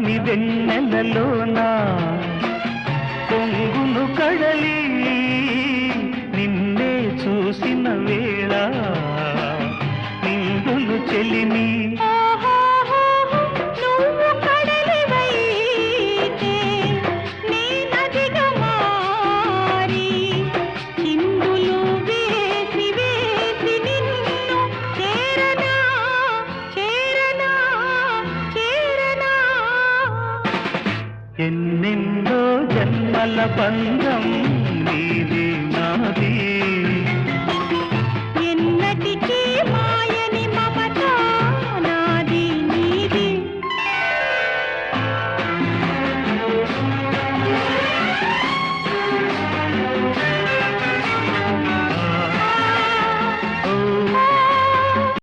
పున్నమి వెన్నెలలోన పొంగును కడలి నిన్నే చూసిన వేళ నిండును చెలిమి ఎన్నెన్నో జన్మల బంధం నీదే